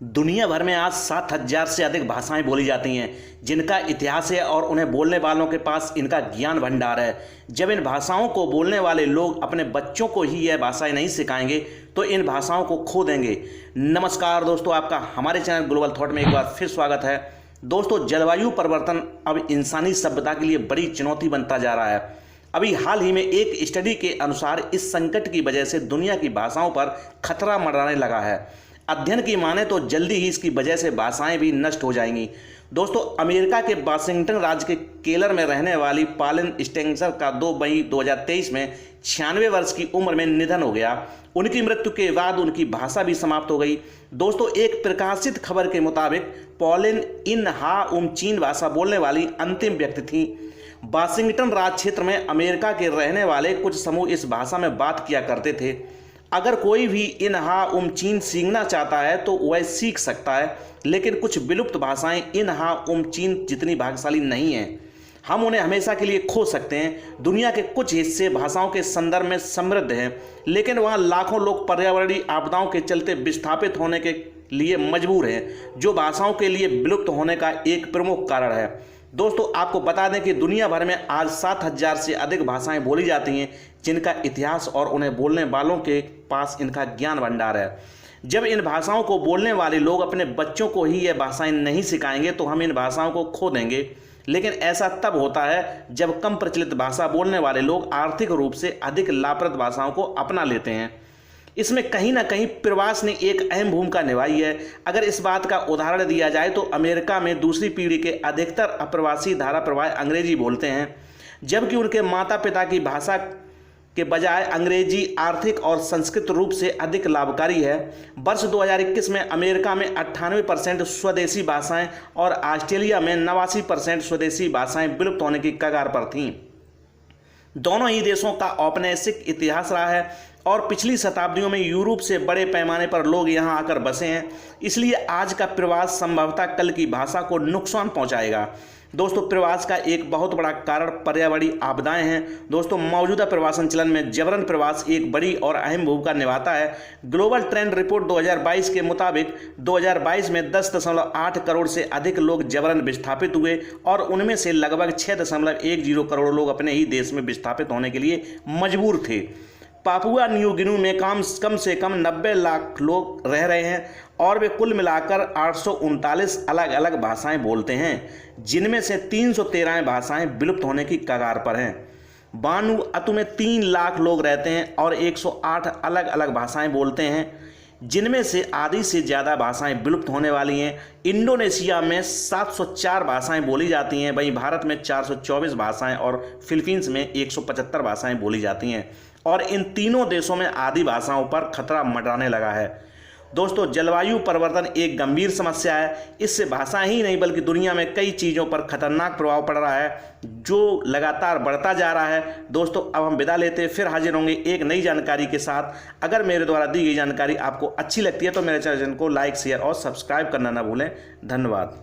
दुनिया भर में आज 7,000 से अधिक भाषाएं बोली जाती हैं, जिनका इतिहास है और उन्हें बोलने वालों के पास इनका ज्ञान भंडार है। जब इन भाषाओं को बोलने वाले लोग अपने बच्चों को ही यह भाषाएं नहीं सिखाएंगे तो इन भाषाओं को खो देंगे। नमस्कार दोस्तों, आपका हमारे चैनल ग्लोबल थॉट में एक बार फिर स्वागत है। दोस्तों, जलवायु परिवर्तन अब इंसानी सभ्यता के लिए बड़ी चुनौती बनता जा रहा है। अभी हाल ही में एक स्टडी के अनुसार इस संकट की वजह से दुनिया की भाषाओं पर खतरा मंडराने लगा है। अध्ययन की माने तो जल्दी ही इसकी वजह से भाषाएं भी नष्ट हो जाएंगी। दोस्तों, अमेरिका के वाशिंगटन राज्य के केलर में रहने वाली पॉलिन स्टेंसर का 2 मई 2023 में 96 वर्ष की उम्र में निधन हो गया। उनकी मृत्यु के बाद उनकी भाषा भी समाप्त हो गई। दोस्तों, एक प्रकाशित खबर के मुताबिक पॉलिन इन हा उम चीन भाषा बोलने वाली अंतिम व्यक्ति थी। वाशिंगटन राज्य क्षेत्र में अमेरिका के रहने वाले कुछ समूह इस भाषा में बात किया करते थे। अगर कोई भी इन हा उम चीन सीखना चाहता है तो वह सीख सकता है, लेकिन कुछ विलुप्त भाषाएं इन हा उम चीन जितनी भाग्यशाली नहीं हैं। हम उन्हें हमेशा के लिए खो सकते हैं। दुनिया के कुछ हिस्से भाषाओं के संदर्भ में समृद्ध हैं, लेकिन वहाँ लाखों लोग पर्यावरणीय आपदाओं के चलते विस्थापित होने के लिए मजबूर हैं, जो भाषाओं के लिए विलुप्त होने का एक प्रमुख कारण है। दोस्तों, आपको बता दें कि दुनिया भर में आज 7,000 से अधिक भाषाएं बोली जाती हैं, जिनका इतिहास और उन्हें बोलने वालों के पास इनका ज्ञान भंडार है। जब इन भाषाओं को बोलने वाले लोग अपने बच्चों को ही ये भाषाएं नहीं सिखाएंगे तो हम इन भाषाओं को खो देंगे। लेकिन ऐसा तब होता है जब कम प्रचलित भाषा बोलने वाले लोग आर्थिक रूप से अधिक लाभप्रद भाषाओं को अपना लेते हैं। इसमें कहीं ना कहीं प्रवास ने एक अहम भूमिका निभाई है। अगर इस बात का उदाहरण दिया जाए तो अमेरिका में दूसरी पीढ़ी के अधिकतर अप्रवासी धारा प्रवाह अंग्रेजी बोलते हैं, जबकि उनके माता पिता की भाषा के बजाय अंग्रेजी आर्थिक और सांस्कृतिक रूप से अधिक लाभकारी है। वर्ष 2021 में अमेरिका में 98% स्वदेशी भाषाएं और ऑस्ट्रेलिया में 89% स्वदेशी भाषाएं विलुप्त होने की कगार पर थीं। दोनों ही देशों का औपनिवेशिक इतिहास रहा है और पिछली शताब्दियों में यूरोप से बड़े पैमाने पर लोग यहां आकर बसे हैं। इसलिए आज का प्रवास संभवतः कल की भाषा को नुकसान पहुंचाएगा। दोस्तों, प्रवास का एक बहुत बड़ा कारण पर्यावरणीय आपदाएं हैं। दोस्तों, मौजूदा प्रवासन चलन में जबरन प्रवास एक बड़ी और अहम भूमिका निभाता है। ग्लोबल ट्रेंड रिपोर्ट 2022 के मुताबिक 2022 में 10.8 करोड़ से अधिक लोग जबरन विस्थापित हुए और उनमें से लगभग 6.10 करोड़ लोग अपने ही देश में विस्थापित होने के लिए मजबूर थे। पापुआ न्यू गिनी में कम से कम 90 लाख लोग रह रहे हैं और वे कुल मिलाकर 839 अलग अलग भाषाएं बोलते हैं, जिनमें से 313 भाषाएं विलुप्त होने की कगार पर हैं। वानुअतु में 3 लाख लोग रहते हैं और 108 अलग अलग भाषाएं बोलते हैं, जिनमें से आधी से ज़्यादा भाषाएं विलुप्त होने वाली हैं। इंडोनेशिया में 704 भाषाएं बोली जाती हैं, वहीं भारत में 424 भाषाएं और फिलीपींस में 175 भाषाएं बोली जाती हैं, और इन तीनों देशों में आदि भाषाओं पर खतरा मंडराने लगा है। दोस्तों, जलवायु परिवर्तन एक गंभीर समस्या है। इससे भाषा ही नहीं बल्कि दुनिया में कई चीज़ों पर खतरनाक प्रभाव पड़ रहा है, जो लगातार बढ़ता जा रहा है। दोस्तों, अब हम विदा लेते, फिर हाजिर होंगे एक नई जानकारी के साथ। अगर मेरे द्वारा दी गई जानकारी आपको अच्छी लगती है तो मेरे चैनल को लाइक, शेयर और सब्सक्राइब करना ना भूलें। धन्यवाद।